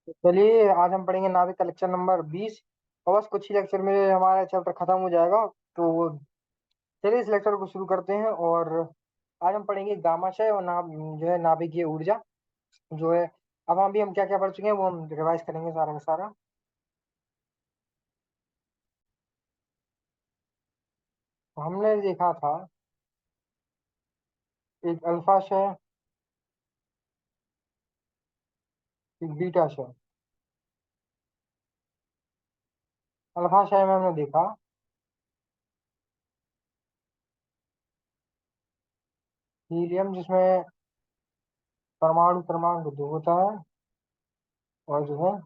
चलिए आज हम पढ़ेंगे नाविक का लेक्चर नंबर 20। और बस कुछ ही लेक्चर में हमारा चैप्टर खत्म हो जाएगा। तो चलिए इस लेक्चर को शुरू करते हैं। और आज हम पढ़ेंगे गामाशय और जो है नाभिकीय ऊर्जा जो है। अब हम क्या क्या पढ़ चुके हैं वो हम रिवाइज करेंगे सारा का सारा। तो हमने देखा था एक अल्फाशय, एक बीटाशय। अल्फाशय में हमने देखा हीलियम जिसमें परमाणु क्रमांक 2 होता है, और जो है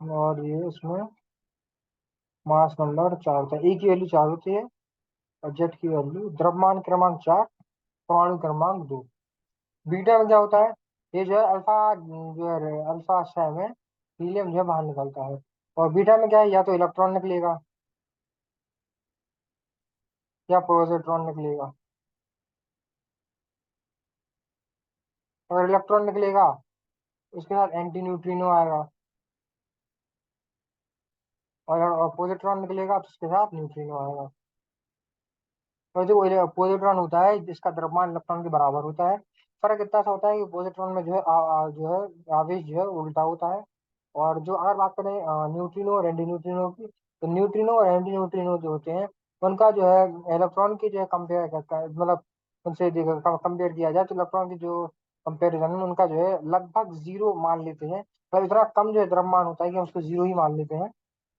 और ये इसमें मास नंबर 4 होता है। E की वैल्यू 4 होती है और जेड की वैल्यू द्रव्यमान क्रमांक 4, परमाणु क्रमांक 2। बीटा में क्या होता है? ये जो है अल्फा, जो है अल्फा शय में हीलियम जो है बाहर निकलता है। और बीटा में क्या है? या तो इलेक्ट्रॉन निकलेगा या पॉजिट्रॉन निकलेगा। अगर इलेक्ट्रॉन निकलेगा उसके साथ एंटी न्यूट्रिनो आएगा, और पॉजिट्रॉन निकलेगा तो उसके साथ न्यूट्रिनो आएगा। और जो पॉजिट्रॉन होता है जिसका द्रव्यमान इलेक्ट्रॉन के बराबर होता है। फर्क इतना सा होता है कि पॉजिट्रॉन में जो है जो है आवेश जो है उल्टा होता है। और जो अगर बात करें न्यूट्रिनो और एंटी न्यूट्रिनो की, तो न्यूट्रिनो और एंटी न्यूट्रिनो जो होते हैं उनका जो है इलेक्ट्रॉन की जो है कंपेयर करता है, मतलब उनसे कंपेयर किया जाए तो इलेक्ट्रॉन की जो कंपेरिजन में उनका जो है लगभग जीरो मान लेते हैं। मतलब इतना कम जो है द्रव्यमान होता है कि हम उसको जीरो ही मान लेते हैं।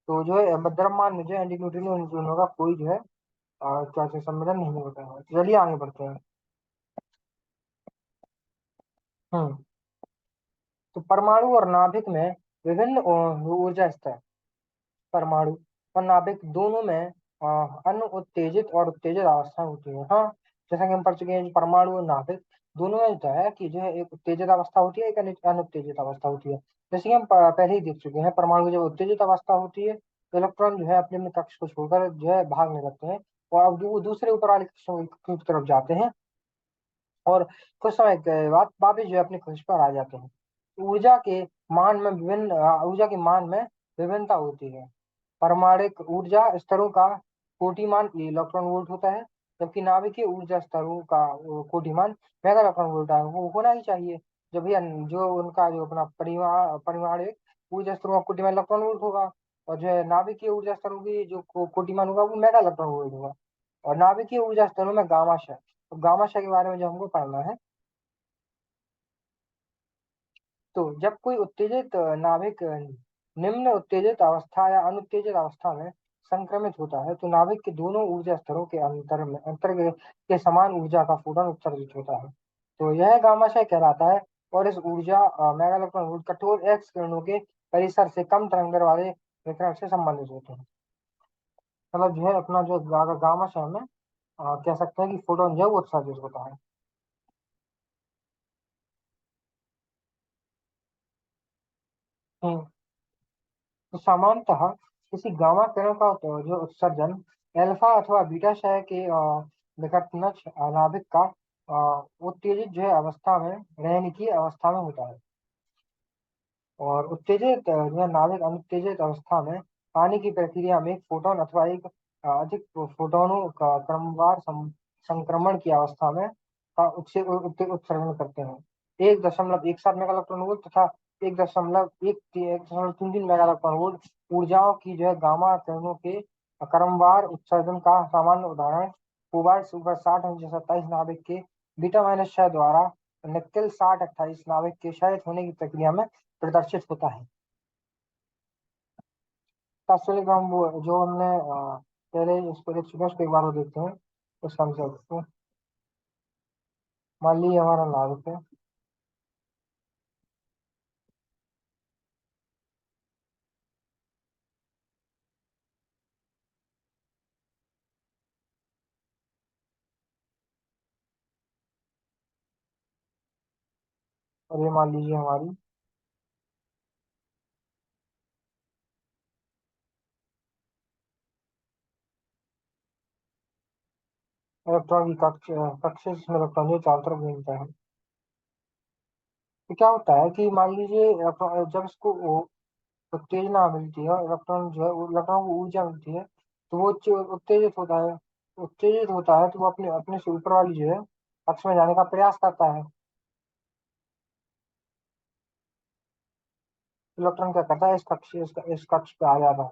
तो जो है द्रव्यमान में जो है एंटी न्यूट्रिनो न्यूट्रिनो का कोई जो है क्या से सम्मेलन नहीं होता है। चलिए आगे बढ़ते हैं। हम्म तो परमाणु और नाभिक में विभिन्न ऊर्जा स्तर। परमाणु और नाभिक दोनों में अनु उत्तेजित और उत्तेजित अवस्था होती है। हाँ, जैसा कि हम पढ़ चुके हैं, परमाणु और नाभिक दोनों में जो है कि जो है एक उत्तेजित अवस्था होती है, एक अनुत्तेजित अवस्था होती है। जैसे कि हम पहले ही देख चुके हैं, परमाणु जब उत्तेजित अवस्था होती है तो इलेक्ट्रॉन जो है अपने अपने कक्ष को छोड़कर जो है भागने लगते हैं, और अब वो दूसरे ऊपर वाले कक्षों की तरफ जाते हैं। और कुछ समय के बाद वापिस जो है अपने कक्ष पर आ जाते हैं। ऊर्जा के मान में विभिन्नता होती है। परमाणिक ऊर्जा स्तरों का कोटिमान इलेक्ट्रॉन वोल्ट होता है, जबकि नाभिकीय ऊर्जा स्तरों का वो कोटिमान मेगा इलेक्ट्रॉन वोल्ट है। वो होना ही चाहिए। जब भी जो उनका जो अपना परिमाणिक ऊर्जा स्तरों का कोटिमान इलेक्ट्रॉन वोल्ट होगा, और जो है नाभिकीय ऊर्जा स्तरों की जो कोटिमान होगा वो मेगा इलेक्ट्रॉन वोल्ट होगा। और नाभिकीय ऊर्जा स्तरों में गामाशय, तो गामाशय के बारे में जो हमको पढ़ना है। तो जब कोई उत्तेजित नाभिक निम्न उत्तेजित अवस्था या अनुत्तेजित अवस्था में संक्रमित होता है तो नाभिक के दोनों ऊर्जा स्तरों के अंतर के समान ऊर्जा का फोटोन उत्सर्जित होता है। तो यह गामाशय कहलाता है। और इस ऊर्जा मेगा इलेक्ट्रॉन वोल्ट कठोर एक्स किरणों के परिसर से कम तरंगदैर्घ्य वाले विकिरण से संबंधित होते हैं। मतलब जो है अपना जो गामाशय में कह सकते हैं कि फोटोन जो है वो उत्सर्जित होता है। हम्म तो सामान्यतः किसी गामा किरण का जो उत्सर्जन अल्फा अथवा बीटा शय के निकटतम नाभिक का उत्तेजित जो है अवस्था में रहने की अवस्था में होता है। और उत्तेजित जो है नाभिक अनुत्तेजित अवस्था में पानी की प्रक्रिया में एक फोटोन अथवा एक अधिक फोटोनों का क्रमवार संक्रमण की अवस्था में का उत्सर्जन करते हैं। 1.17 मेगा इलेक्ट्रॉन वोल्ट तथा 1.3 मेगा इलेक्ट्रॉन वोल्ट ऊर्जाओं की जो है गामा किरणों के क्रमवार उत्सर्जन का सामान्य उदाहरण कोबाल्ट सुपर 60 नाभिक के बीटा माइनस क्षय द्वारा निकेल 60 नाभिक के क्षय होने की प्रक्रिया में प्रदर्शित होता है। तात्कालिक हम वो जो हमने पहले इसको देख चुके हैं उसको एक बार और देखते हैं। उस कंसेप्ट को मान लीजिए हमारा नाभिक है, और ये मान लीजिए हमारी इलेक्ट्रॉन की कक्ष कक्ष जिसमें इलेक्ट्रॉन जो चारों तरफ घूमता है। तो क्या होता है कि मान लीजिए जब इसको उत्तेजना मिलती है, इलेक्ट्रॉन जो है इलेक्ट्रॉन को ऊर्जा मिलती है, तो वो उत्तेजित होता है। उत्तेजित होता है तो वो अपने अपने से ऊपर वाली जो है कक्ष में जाने का प्रयास करता है। इलेक्ट्रॉन क्या करता है, इस कक्ष पे आ जाता है।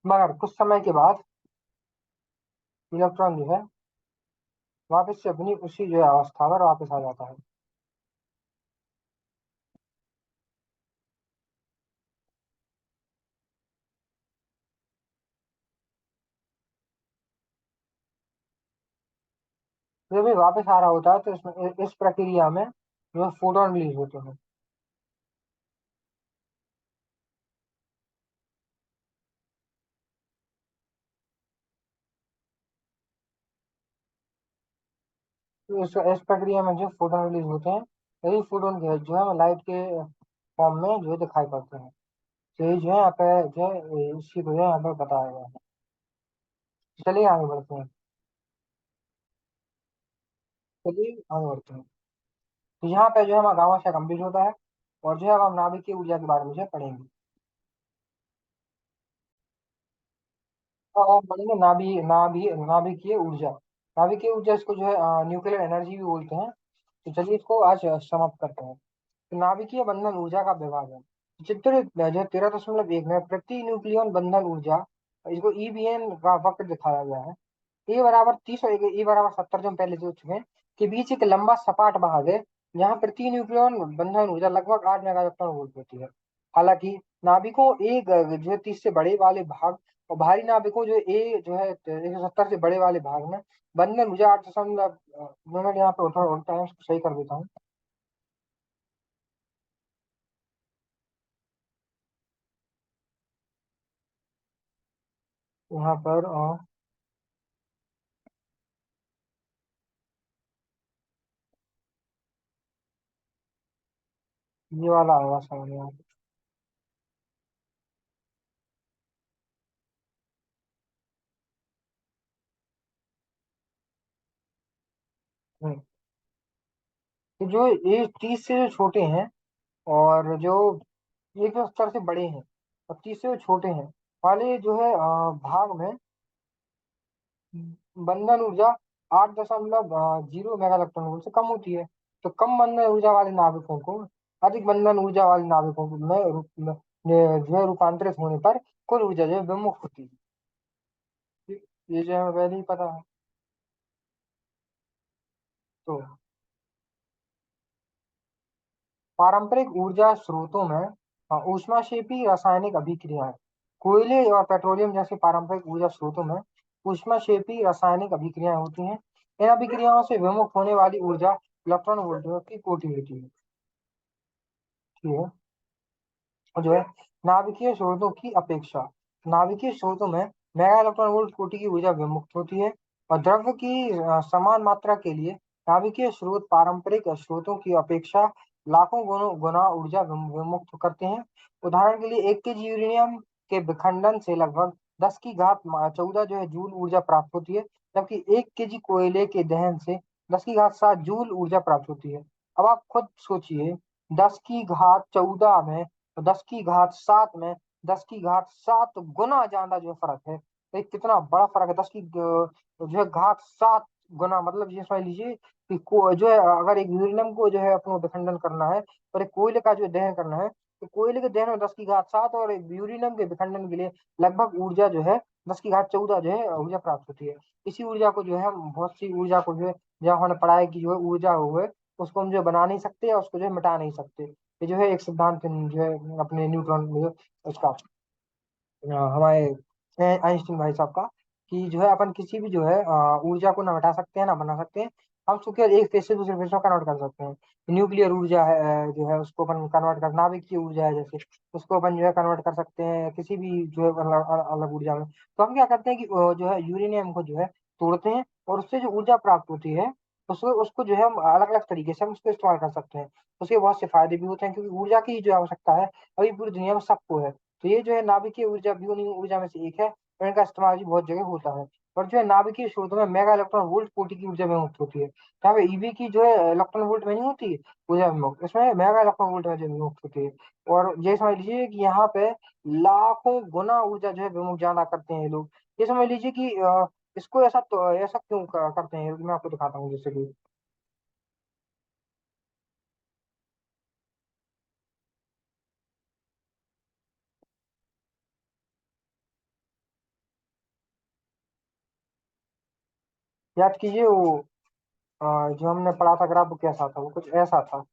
मगर कुछ समय के बाद इलेक्ट्रॉन जो है वापस से अपनी उसी जो है अवस्था पर वापस आ जाता है। जब ये वापस आ रहा होता है तो इसमें इस प्रक्रिया में जो है फोटोन रिलीज होते हैं। तो इस प्रक्रिया में जो फोटोन रिलीज होते हैं, यही फोटोन जो है लाइट के फॉर्म में जो है दिखाई पड़ते हैं। तो ये जो है यहाँ पे जो है इसी को जो है यहाँ पे बताया गया है। चलिए आगे बढ़ते हैं। चलिए आगे बढ़ते हैं। तो यहाँ पे जो है हमारा गाँव से कंप्लीट होता है। और जो है अब हम नाभिकीय ऊर्जा के बारे में जो है पढ़ेंगे। तो अब हम पढ़ेंगे नाभिकीय ऊर्जा। नाभिकीय ऊर्जा इसको जो है न्यूक्लियर एनर्जी भी बोलते हैं। तो चलिए इसको आज समाप्त करते हैं। तो नाभिकीय बंधन ऊर्जा का विभाग है। चित्र जो 13.1 में प्रति न्यूक्लियन बंधन ऊर्जा, इसको ईबीएन का वक्र दिखाया गया है। ए बराबर 30 और ए बराबर 70 जो हम पहले देख चुके हैं, के बीच एक लंबा सपाट भाग है जहाँ प्रति न्यूक्लियन बंधन ऊर्जा लगभग 8 मेगा इलेक्ट्रॉन वोल्ट होती है। हालांकि नाभिकों एक जो है 30 से बड़े वाले भाग और भारी नाभिकों जो ए जो है 170 से बड़े वाले भाग में बंधन ऊर्जा 8 दशमलव, मिनट यहाँ पे उल्टा उल्टा है, उसको सही कर देता हूँ। यहाँ पर ये वाला आएगा समझ में। हम्म, तो जो ये 30 से जो छोटे हैं और जो एक स्तर से बड़े हैं और 30 से जो छोटे हैं वाले जो है भाग में बंधन ऊर्जा 8.0 मेगा इलेक्ट्रॉन वोल्ट से कम होती है। तो कम बंधन ऊर्जा वाले नाभिकों को अधिक बंधन ऊर्जा वाले नाभिकों में जो है रूपांतरित होने पर कुल ऊर्जा जो है विमुख होती है। ये जो है पहले ही पता है। तो पारंपरिक ऊर्जा स्रोतों में ऊष्माक्षेपी रासायनिक अभिक्रियाएं, कोयले और पेट्रोलियम जैसे पारंपरिक ऊर्जा स्रोतों में ऊष्माक्षेपी रासायनिक अभिक्रियाएं होती हैं। इन अभिक्रियाओं से विमुख होने वाली ऊर्जा इलेक्ट्रॉन वोल्ट की कोटि होती है। ठीक है। और जो है नाभिकीय स्रोतों की अपेक्षा, नाभिकीय स्रोतों में मेगा इलेक्ट्रॉन वोल्ट कोटि की ऊर्जा विमुक्त होती है। और द्रव्य की समान मात्रा के लिए नाभिकीय स्रोत पारंपरिक स्रोतों की अपेक्षा लाखों गुना ऊर्जा विमुक्त करते हैं। उदाहरण के लिए 1 केजी यूरेनियम के विखंडन से लगभग 10 की घात 14 जो है जूल ऊर्जा प्राप्त होती है, जबकि 1 केजी कोयले के दहन से 10 की घात 7 जूल ऊर्जा प्राप्त होती है। अब आप खुद सोचिए, 10 की घात 14 में तो 10 की घात 7 में 10 की घात 7 गुना ज्यादा जो फर्क है। तो ये कितना बड़ा फर्क है, जो है घात 7 गुना। मतलब ये समझ लीजिए कि जो है अगर एक यूरेनियम को जो है अपना विखंडन करना है और एक कोयले का जो है दहन करना है, तो कोयले के दहन में 10 की घात 7 और एक यूरेनियम के विखंडन के लिए लगभग ऊर्जा जो है 10 की घात 14 जो है ऊर्जा प्राप्त होती है। इसी ऊर्जा को जो है हम बहुत सी ऊर्जा को जो है जहाँ हमने पढ़ा है कि जो है ऊर्जा हो है उसको हम जो है बना नहीं सकते या उसको जो है मिटा नहीं सकते। ये जो है एक सिद्धांत जो है अपने न्यूट्रॉन में उसका हमारे आइंस्टीन भाई साहब का, कि जो है अपन किसी भी जो है ऊर्जा को ना हटा सकते हैं ना बना सकते हैं। हम उसको केवल एक फेज से दूसरे फेज में कन्वर्ट कर सकते हैं। न्यूक्लियर ऊर्जा है जो है उसको अपन कन्वर्ट कर, नाभिकीय ऊर्जा है जैसे उसको अपन जो है कन्वर्ट कर सकते हैं किसी भी जो है मतलब अलग ऊर्जा में। तो हम क्या करते हैं कि जो है यूरेनियम को जो है तोड़ते हैं और उससे जो ऊर्जा प्राप्त होती है उसको उसको जो है हम अलग अलग तरीके से हम उसको इस्तेमाल कर सकते हैं। उसके बहुत से फायदे भी होते हैं क्योंकि ऊर्जा की जो आवश्यकता है अभी पूरी दुनिया में सबको है। तो ये जो है नाभिकीय ऊर्जा भी उन्हीं ऊर्जा में से एक है, और इनका इस्तेमाल भी बहुत जगह होता है। और जो है नाभिकीय स्रोतों में मेगा इलेक्ट्रॉन वोल्ट कोटि की ऊर्जा विमुक्त होती है। यहाँ पे ईवी की जो है इलेक्ट्रॉन वोल्ट में नहीं होती ऊर्जा विमुक्त, इसमें मेगा इलेक्ट्रॉन वोल्ट में जो विमुक्त होती है। और ये समझ लीजिए कि यहाँ पे लाखों गुना ऊर्जा जो है विमुक्त ज्यादा करते हैं ये लोग। ये समझ लीजिए कि इसको ऐसा तो ऐसा क्यों करते हैं, मैं आपको दिखाता हूँ जैसे कि। याद कीजिए वो जो हमने पढ़ा था ग्राफ, वो कैसा था, वो कुछ ऐसा था।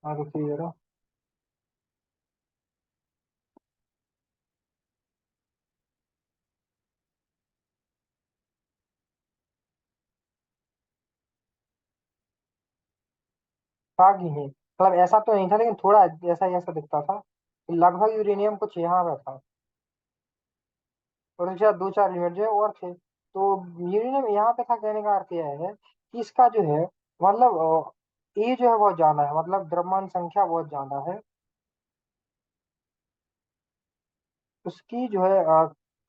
हाँ रुकिए जरा। था कि नहीं, मतलब ऐसा तो नहीं था, लेकिन थोड़ा ऐसा ऐसा दिखता था। लगभग यूरेनियम कुछ यहाँ पे था, और शायद दो चार एलिमेंट जो है और थे। तो यूरेनियम यहाँ पे था, कहने का अर्थ यह है कि इसका जो है मतलब ये जो है बहुत ज्यादा है, मतलब द्रव्यमान संख्या बहुत ज्यादा है उसकी जो है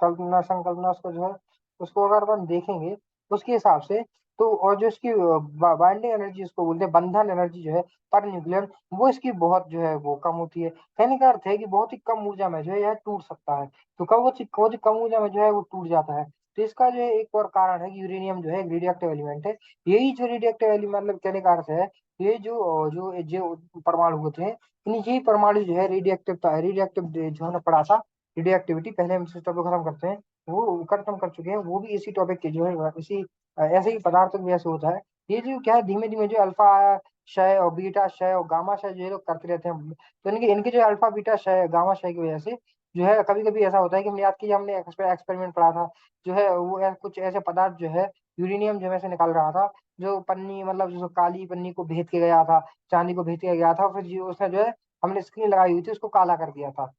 कल्पना संकल्पना उसको जो है, उसको अगर अपन देखेंगे उसके हिसाब से, तो और जो इसकी बाइंडिंग एनर्जी उसको बोलते हैं, बंधन एनर्जी जो है पर न्यूक्लियन, वो इसकी बहुत जो है वो कम होती है। कहने का अर्थ है कि बहुत ही कम ऊर्जा में जो है यह टूट सकता है। तो कब वो बहुत ही कम ऊर्जा में जो है वो टूट जाता है। तो इसका जो है एक और कारण है कि यूरेनियम जो है एक रेडियोएक्टिव एलिमेंट है। यही जो रेडियोएक्टिव एलिमेंट, मतलब कहने का अर्थ है ये जो जो जो परमाणु होते हैं, इन यही परमाणु जो है रेडियोएक्टिव रेडियोएक्टिव जो हमने पढ़ा था, रेडियो एक्टिविटी, पहले हम इस टॉपिक खत्म करते हैं। वो खत्म कर चुके हैं, वो भी इसी टॉपिक के जो है इसी ऐसे ही पदार्थों की वजह से होता है। ये जो क्या है, धीमे धीमे जो अल्फा क्षय और बीटा क्षय और गामा क्षय जो ये लोग करते रहते हैं, तो इनके इनके जो अल्फा बीटा क्षय गामा क्षय की वजह से जो है कभी कभी ऐसा होता है कि हमने याद किया, हमने एक्सपेरिमेंट पढ़ा था, जो है वो कुछ ऐसे पदार्थ जो है यूरेनियम जो में से निकल रहा था, जो पन्नी मतलब जो काली पन्नी को भेद के गया था, चांदी को भेद के गया था, फिर जो उसने जो है हमने स्क्रीन लगाई हुई थी उसको काला कर दिया था।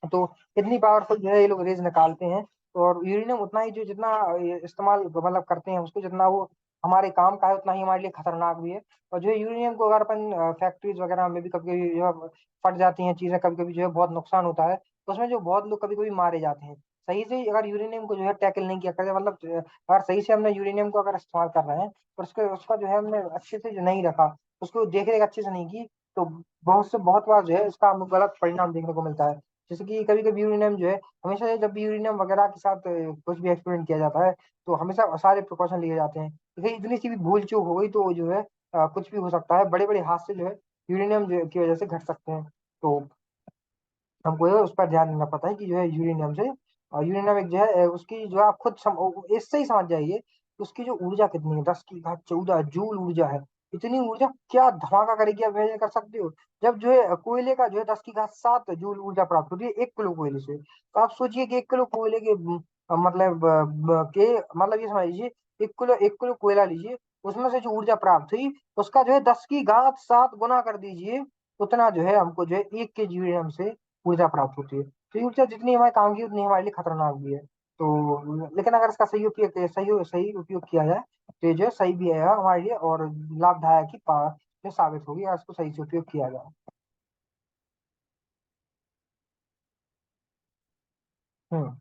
तो इतनी पावरफुल जो है ये लोग रेज निकालते हैं। और यूरेनियम उतना ही जो जितना ये इस्तेमाल मतलब करते हैं उसको, जितना वो हमारे काम का है उतना ही हमारे लिए खतरनाक भी है। और जो है यूरेनियम को अगर अपन फैक्ट्रीज वगैरह में भी कभी कभी जो है फट जाती हैं चीजें, कभी कभी जो है बहुत नुकसान होता है, तो उसमें जो बहुत लोग कभी कभी मारे जाते हैं। सही से अगर यूरेनियम को जो है टैकल नहीं किया करते, मतलब अगर सही से हमने यूरेनियम को अगर इस्तेमाल कर रहे हैं, और उसके उसका जो है हमने अच्छे से जो नहीं रखा, उसको देख रेख अच्छे से नहीं की, तो बहुत बार जो है इसका हमें गलत परिणाम देखने को मिलता है। जैसे कि कभी कभी यूरेनियम जो है, हमेशा जब भी यूरेनियम वगैरह के साथ कुछ भी एक्सपेरिमेंट किया जाता है, तो हमेशा सारे प्रिकॉशन लिए जाते हैं। कहीं इतनी सी भी भूल चूक हो गई तो जो है कुछ भी हो सकता है, बड़े बड़े हादसे जो है यूरेनियम की वजह से घट सकते हैं। तो हमको ये उस पर ध्यान देना पड़ता है कि जो है यूरेनियम से, यूरेनियम एक जो है उसकी जो है आप खुद इससे ही समझ जाइए कि उसकी जो ऊर्जा कितनी है, 10 की घात 14 जूल ऊर्जा है। इतनी ऊर्जा क्या धमाका करेगी, आप इमेजिन कर सकते हो। जब जो है कोयले का जो है 10 की घात 7 जूल ऊर्जा प्राप्त होती है 1 किलो कोयले से, तो आप सोचिए कि 1 किलो कोयले के मतलब मतलब ये समझ लीजिए, 1 किलो कोयला लीजिए, उसमें से जो ऊर्जा प्राप्त हुई उसका जो है 10 की घात 7 गुना कर दीजिए, उतना जो है हमको जो है 1 के यूरेनियम से ऊर्जा प्राप्त होती है। तो ये ऊर्जा जितनी हमारे काम की उतनी हमारे लिए खतरनाक भी है। तो लेकिन अगर इसका सही उपयोग किया जाए, तो ये जो है सही भी है हमारे लिए, और लाभदायक ही जो साबित होगी अगर इसको सही से उपयोग किया जाए। हम्म।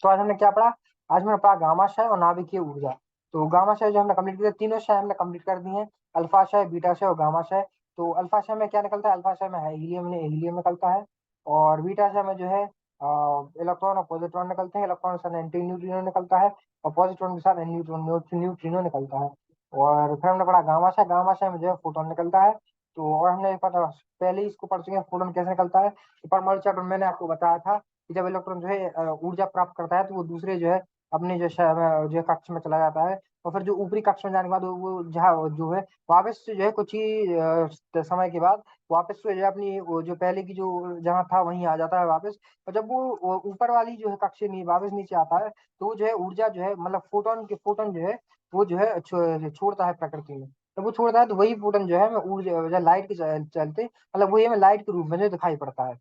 तो आज हमने क्या पढ़ा? आज हमने पढ़ा गामा क्षय और नाभिकीय ऊर्जा। तो गामा क्षय जो हमने कंप्लीट किया, तीनों क्षय हमने कंप्लीट कर दी हैं, अल्फा क्षय, बीटा क्षय और गामा क्षय। तो अल्फा क्षय में क्या निकलता है? अल्फा क्षय में है हीलियम निकलता है। और बीटा क्षय में जो है इलेक्ट्रॉन और पॉजिट्रॉन निकलते हैं, इलेक्ट्रॉन के साथ एंटी न्यूट्रिनो निकलता है, और पॉजिट्रॉन के साथ न्यूट्रिनो निकलता है। और फिर हमने पढ़ा गामा क्षय में जो है फोटोन निकलता है। तो और हमने पता पहले ही इसको पढ़ चुके हैं, फोटोन कैसे निकलता है। तो परमाणु चैप्टर में मैंने आपको बताया था कि जब इलेक्ट्रॉन जो है ऊर्जा प्राप्त करता है, तो वो दूसरे जो है अपने जो है कक्ष में चला जाता है। और फिर जो ऊपरी कक्ष में जाने के बाद वो जहाँ जो है वापस से जो है कुछ ही समय के बाद वापस से जो है अपनी वो जो पहले की जो जहाँ था वहीं आ जाता है वापस। और जब वो ऊपर वाली जो है कक्ष नहीं वापस नीचे आता है, तो वो जो है ऊर्जा जो है मतलब फोटोन जो है वो जो है छोड़ता है प्रकृति में। तो वो छोड़ता है, तो वही फोटोन जो है हमें ऊर्जा लाइट के चलते, मतलब वही हमें लाइट के रूप में जो दिखाई पड़ता है,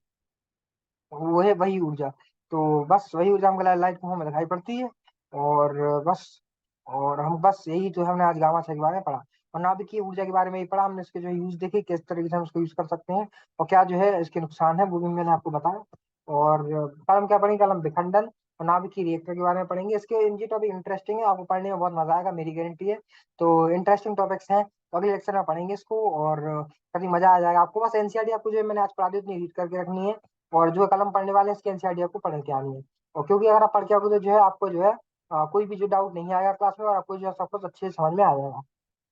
वो है वही ऊर्जा। तो बस वही ऊर्जा हमको लाइट के मुंह में दिखाई पड़ती है। और बस, और हम बस यही तो हमने आज गामा क्षय के बारे में पढ़ा। और नाभिकीय ऊर्जा के बारे में ही पढ़ा हमने, इसके जो यूज देखे, किस तरीके से हम इसको यूज कर सकते हैं, और क्या जो है इसके नुकसान है वो भी मैंने आपको बताया। और कल हम क्या पढ़ेंगे, कल हम विखंडन और नाभिकीय रिएक्टर के बारे में पढ़ेंगे। इसके इनकी टॉपिक इंटरेस्टिंग है, आपको पढ़ने में बहुत मजा आएगा, मेरी गारंटी है। तो इंटरेस्टिंग टॉपिक्स हैं, तो अगले लेक्चर में पढ़ेंगे इसको, और काफी मजा आ जाएगा आपको। बस एनसीईआरटी आपको जो है मैंने आज पढ़ा दी उतनी रीड करके रखनी है, और जो कलम पढ़ने वाले हैं इसकी एनसीईआरटी आपको पढ़ के आनी है। और क्योंकि अगर आप पढ़ के आओगे तो जो है आपको जो है कोई भी जो डाउट नहीं आएगा क्लास में, और आपको जो है सब कुछ अच्छे से समझ में आ जाएगा।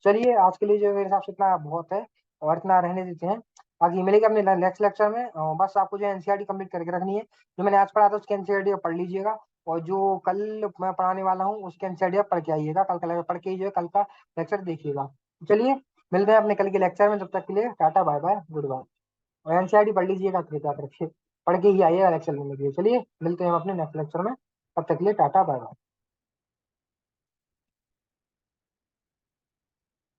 चलिए आज के लिए जो मेरे हिसाब से इतना बहुत है, और इतना रहने देते हैं। बाकी मिलेगा अपने नेक्स्ट लेक्चर में। बस आपको जो एनसीईआरटी कंप्लीट करके रखनी है, जो मैंने आज पढ़ा था उसकी एनसीईआरटी पढ़ लीजिएगा, और जो कल मैं पढ़ाने वाला हूँ उसकी एनसीईआरटी आप पढ़ के आइएगा, कल का पढ़ के ही जो है कल का लेक्चर देखिएगा। चलिए मिलते हैं अपने कल के लेक्चर में, तब तक के लिए tata bye bye good bye. और एनसीईआरटी पढ़ लीजिएगा, याद रखिए, पढ़ के ही आइएगा लेक्चर लेने के लिए। चलिए मिलते हैं हम अपने नेक्स्ट लेक्चर में, तब तक के लिए टाटा बाय बाय।